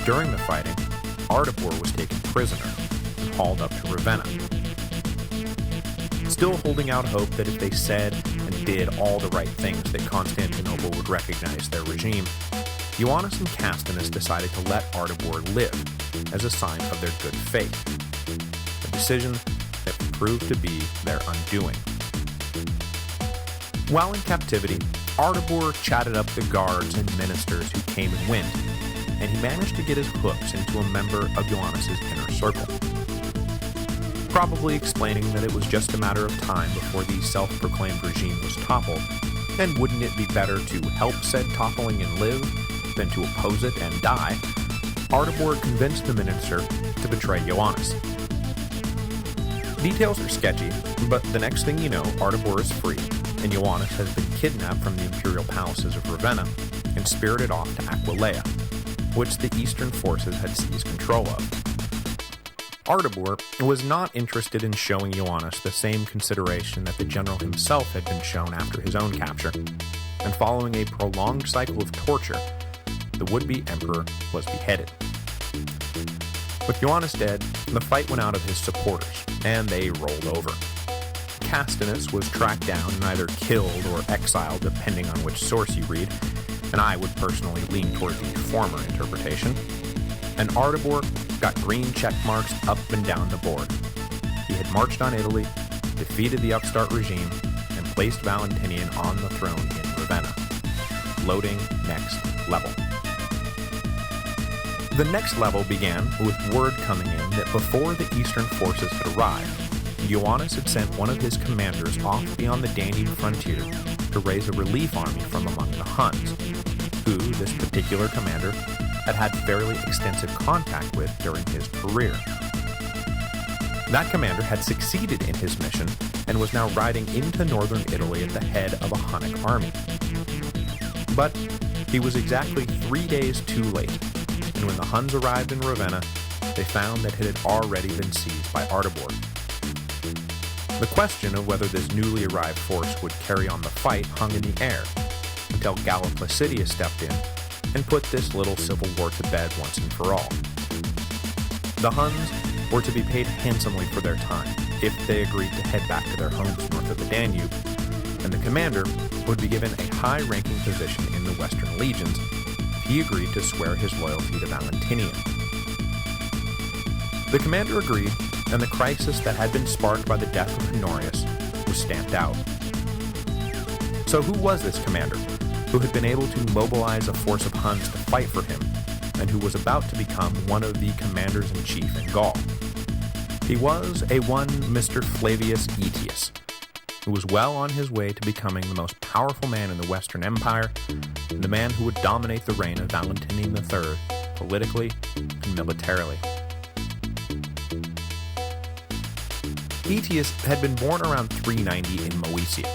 During the fighting, Ardabor was taken prisoner and hauled up to Ravenna. Still holding out hope that if they said and did all the right things that Constantinople would recognize their regime, Ioannis and Castinus decided to let Ardabor live as a sign of their good faith, a decision that proved to be their undoing. While in captivity, Ardabor chatted up the guards and ministers who came and went, and he managed to get his hooks into a member of Ioannis' inner circle, probably explaining that it was just a matter of time before the self-proclaimed regime was toppled, and wouldn't it be better to help said toppling and live than to oppose it and die. Ardabor convinced the minister to betray Ioannis. Details are sketchy, but the next thing you know, Ardabor is free, and Ioannis has been kidnapped from the imperial palaces of Ravenna and spirited off to Aquileia, which the eastern forces had seized control of. Ardabor was not interested in showing Ioannis the same consideration that the general himself had been shown after his own capture, and following a prolonged cycle of torture, the would-be emperor was beheaded. With Ioannis dead, the fight went out of his supporters, and they rolled over. Castinus was tracked down and either killed or exiled depending on which source you read, and I would personally lean toward the former interpretation. And Ardabor got green check marks up and down the board. He had marched on Italy, defeated the upstart regime, and placed Valentinian on the throne in Ravenna. Loading next level. The next level began with word coming in that before the eastern forces had arrived, Ioannis had sent one of his commanders off beyond the Danube frontier to raise a relief army from among the Huns, who this particular commander had had fairly extensive contact with during his career. That commander had succeeded in his mission and was now riding into northern Italy at the head of a Hunnic army. But he was exactly 3 days too late, and when the Huns arrived in Ravenna, they found that it had already been seized by Ardabor. The question of whether this newly arrived force would carry on the fight hung in the air, until Galla Placidia stepped in and put this little civil war to bed once and for all. The Huns were to be paid handsomely for their time if they agreed to head back to their homes north of the Danube, and the commander would be given a high-ranking position in the Western legions if he agreed to swear his loyalty to Valentinian. The commander agreed, and the crisis that had been sparked by the death of Honorius was stamped out. So who was this commander, who had been able to mobilize a force of Huns to fight for him, and who was about to become one of the commanders-in-chief in Gaul? He was a one Mr. Flavius Aetius, who was well on his way to becoming the most powerful man in the Western Empire, and the man who would dominate the reign of Valentinian III politically and militarily. Aetius had been born around 390 in Moesia.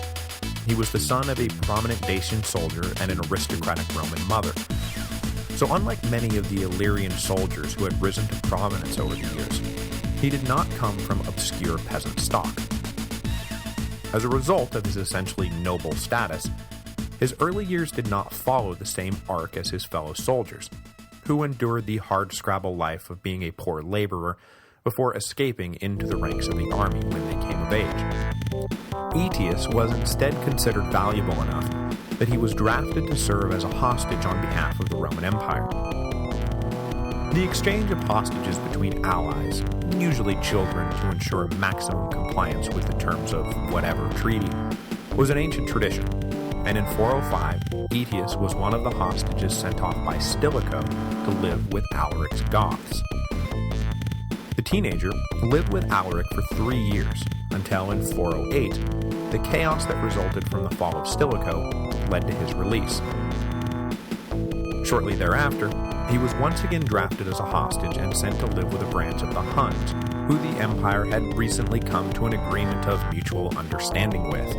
He was the son of a prominent Dacian soldier and an aristocratic Roman mother. So unlike many of the Illyrian soldiers who had risen to prominence over the years, he did not come from obscure peasant stock. As a result of his essentially noble status, his early years did not follow the same arc as his fellow soldiers, who endured the hard-scrabble life of being a poor laborer before escaping into the ranks of the army when they came of age. Aetius was instead considered valuable enough that he was drafted to serve as a hostage on behalf of the Roman Empire. The exchange of hostages between allies, usually children to ensure maximum compliance with the terms of whatever treaty, was an ancient tradition, and in 405, Aetius was one of the hostages sent off by Stilicho to live with Alaric's Goths. The teenager lived with Alaric for 3 years, until in 408, the chaos that resulted from the fall of Stilicho led to his release. Shortly thereafter, he was once again drafted as a hostage and sent to live with a branch of the Huns, who the Empire had recently come to an agreement of mutual understanding with.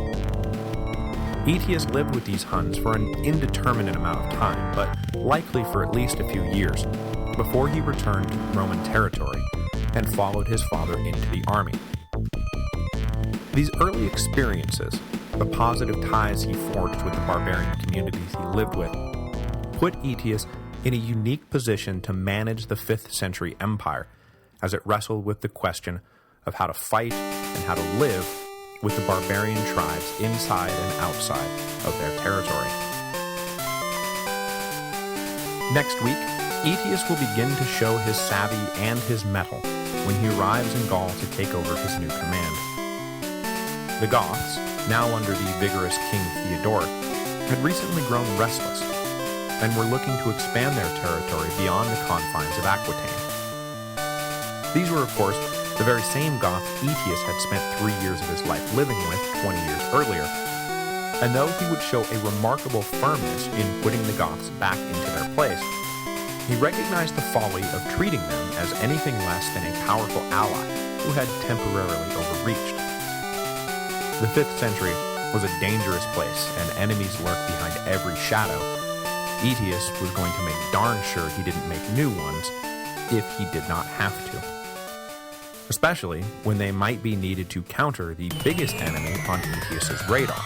Aetius lived with these Huns for an indeterminate amount of time, but likely for at least a few years, before he returned to Roman territory and followed his father into the army. These early experiences, the positive ties he forged with the barbarian communities he lived with, put Aetius in a unique position to manage the 5th century empire as it wrestled with the question of how to fight and how to live with the barbarian tribes inside and outside of their territory. Next week, Aetius will begin to show his savvy and his mettle when he arrives in Gaul to take over his new command. The Goths, now under the vigorous King Theodoric, had recently grown restless and were looking to expand their territory beyond the confines of Aquitaine. These were, of course, the very same Goths Aetius had spent 3 years of his life living with 20 years earlier, and though he would show a remarkable firmness in putting the Goths back into their place, he recognized the folly of treating them as anything less than a powerful ally who had temporarily overreached. The 5th century was a dangerous place, and enemies lurked behind every shadow. Aetius was going to make darn sure he didn't make new ones if he did not have to, especially when they might be needed to counter the biggest enemy on Aetius's radar.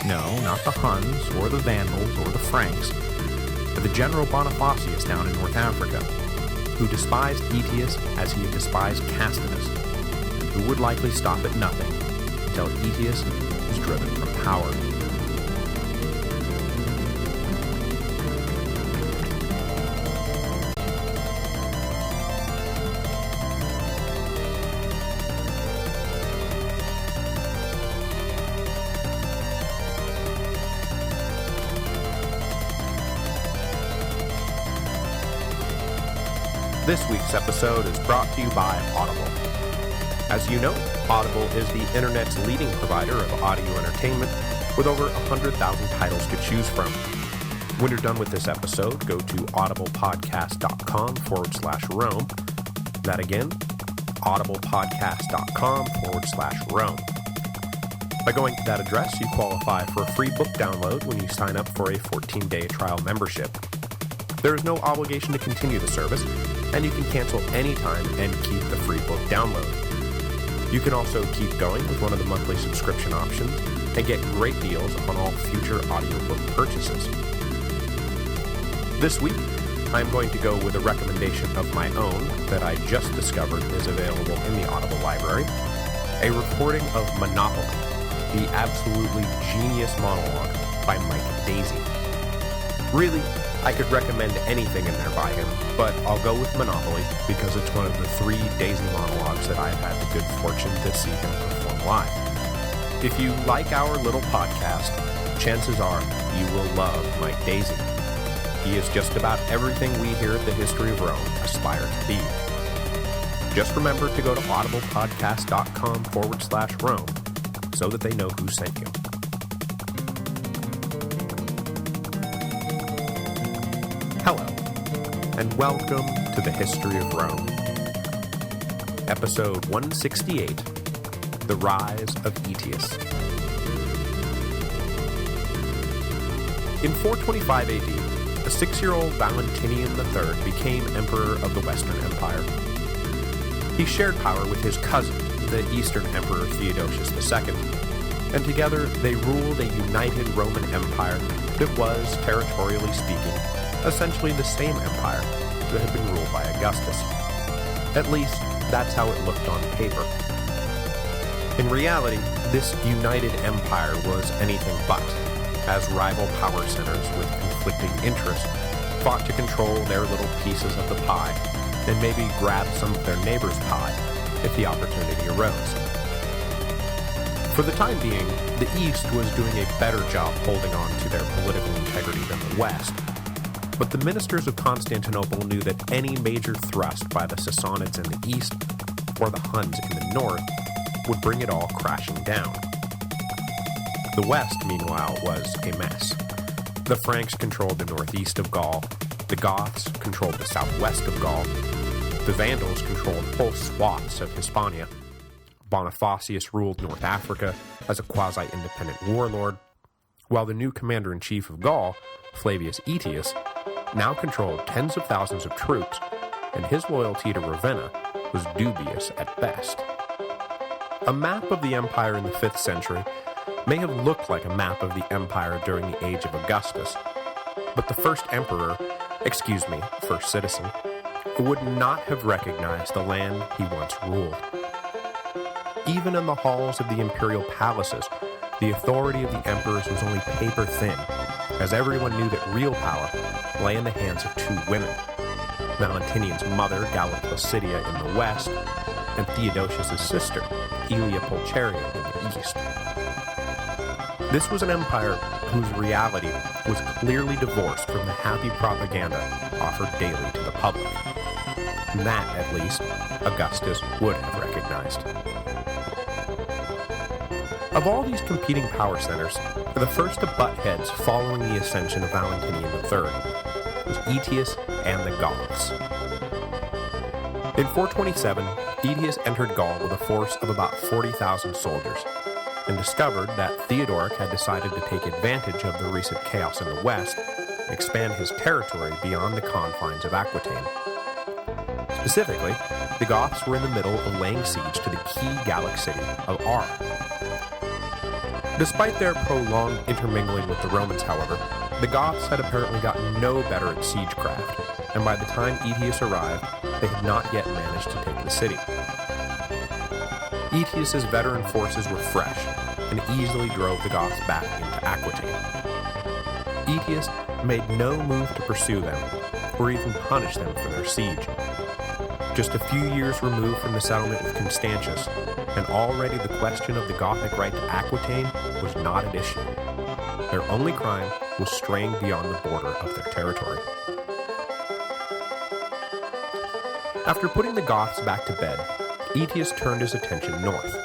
No, not the Huns, or the Vandals, or the Franks, but the General Bonifacius down in North Africa, who despised Aetius as he had despised Castinus, and who would likely stop at nothing until Aetius was driven from power. This week's episode is brought to you by Audible. As you know, Audible is the internet's leading provider of audio entertainment with over 100,000 titles to choose from. When you're done with this episode, go to audiblepodcast.com/Rome. That again, audiblepodcast.com/Rome. By going to that address, you qualify for a free book download when you sign up for a 14-day trial membership. There is no obligation to continue the service, and you can cancel anytime and keep the free book download. You can also keep going with one of the monthly subscription options and get great deals on all future audiobook purchases. This week, I'm going to go with a recommendation of my own that I just discovered is available in the Audible library, a recording of Monopoly, the absolutely genius monologue by Mike Daisey. Really, I could recommend anything in there by him, but I'll go with Monopoly because it's one of the 3 Daisey monologues that I've had the good fortune to see him perform live. If you like our little podcast, chances are you will love Mike Daisey. He is just about everything we here at the History of Rome aspire to be. Just remember to go to audiblepodcast.com/Rome so that they know who sent you. Hello, and welcome to the History of Rome. Episode 168, The Rise of Aetius. In 425 AD, the 6-year-old Valentinian III became Emperor of the Western Empire. He shared power with his cousin, the Eastern Emperor Theodosius II, and together they ruled a united Roman Empire that was, territorially speaking, essentially the same empire that had been ruled by Augustus. At least, that's how it looked on paper. In reality, this united empire was anything but, as rival power centers with conflicting interests fought to control their little pieces of the pie, and maybe grab some of their neighbor's pie if the opportunity arose. For the time being, the East was doing a better job holding on to their political integrity than the West, but the ministers of Constantinople knew that any major thrust by the Sassanids in the east, or the Huns in the north, would bring it all crashing down. The west, meanwhile, was a mess. The Franks controlled the northeast of Gaul, the Goths controlled the southwest of Gaul, the Vandals controlled whole swaths of Hispania, Bonifacius ruled North Africa as a quasi-independent warlord, while the new commander-in-chief of Gaul, Flavius Aetius, now controlled tens of thousands of troops, and his loyalty to Ravenna was dubious at best. A map of the empire in the 5th century may have looked like a map of the empire during the age of Augustus, but the first emperor first citizen, would not have recognized the land he once ruled. Even in the halls of the imperial palaces, the authority of the emperors was only paper thin, as everyone knew that real power lay in the hands of two women, Valentinian's mother, Galla Placidia, in the west, and Theodosius' sister, Aelia Pulcheria, in the east. This was an empire whose reality was clearly divorced from the happy propaganda offered daily to the public. That, at least, Augustus would have recognized. Of all these competing power centers, the first to butt heads following the ascension of Valentinian III was Aetius and the Goths. In 427, Aetius entered Gaul with a force of about 40,000 soldiers, and discovered that Theodoric had decided to take advantage of the recent chaos in the west and expand his territory beyond the confines of Aquitaine. Specifically, the Goths were in the middle of laying siege to the key Gallic city of Arles. Despite their prolonged intermingling with the Romans, however, the Goths had apparently gotten no better at siegecraft, and by the time Aetius arrived, they had not yet managed to take the city. Aetius' veteran forces were fresh, and easily drove the Goths back into Aquitaine. Aetius made no move to pursue them, or even punish them for their siege. Just a few years removed from the settlement of Constantius, and already the question of the Gothic right to Aquitaine was not at issue. Their only crime was straying beyond the border of their territory. After putting the Goths back to bed, Aetius turned his attention north.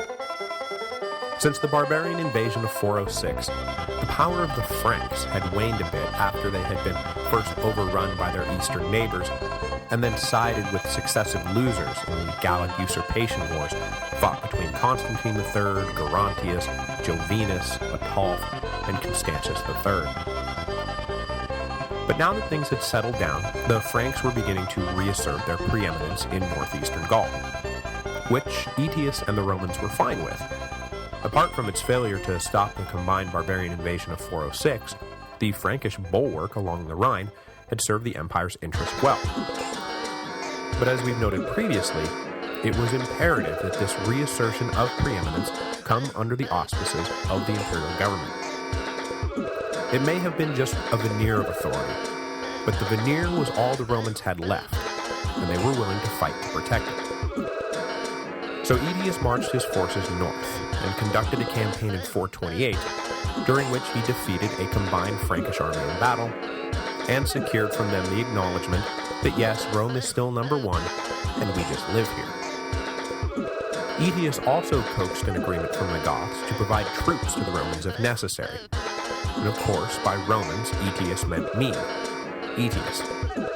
Since the barbarian invasion of 406, the power of the Franks had waned a bit after they had been first overrun by their eastern neighbors, and then sided with successive losers in the Gallic usurpation wars fought between Constantine III, Gerontius, Jovinus, Ataulf, and Constantius III. But now that things had settled down, the Franks were beginning to reassert their preeminence in northeastern Gaul, which Aetius and the Romans were fine with. Apart from its failure to stop the combined barbarian invasion of 406, the Frankish bulwark along the Rhine had served the empire's interests well. But as we've noted previously, it was imperative that this reassertion of preeminence come under the auspices of the imperial government. It may have been just a veneer of authority, but the veneer was all the Romans had left, and they were willing to fight to protect it. So Aetius marched his forces north and conducted a campaign in 428, during which he defeated a combined Frankish army in battle, and secured from them the acknowledgement that yes, Rome is still number one, and we just live here. Aetius also coaxed an agreement from the Goths to provide troops to the Romans if necessary. And of course, by Romans, Aetius meant me. Aetius,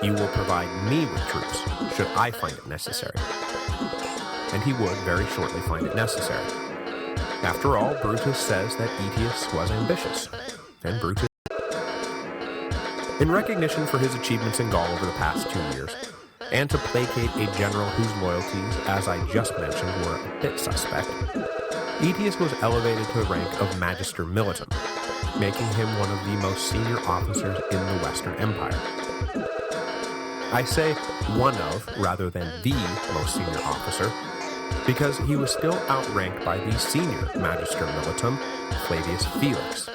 you will provide me with troops, should I find it necessary. And he would very shortly find it necessary. After all, Brutus says that Aetius was ambitious, and Brutus. In recognition for his achievements in Gaul over the past 2 years, and to placate a general whose loyalties, as I just mentioned, were a bit suspect, Aetius was elevated to the rank of Magister Militum, making him one of the most senior officers in the Western Empire. I say one of, rather than the most senior officer, because he was still outranked by the senior Magister Militum, Flavius Felix,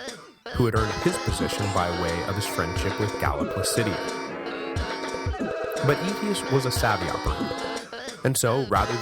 who had earned his position by way of his friendship with Galla Placidia. But Aetius was a savvy operator, and so rather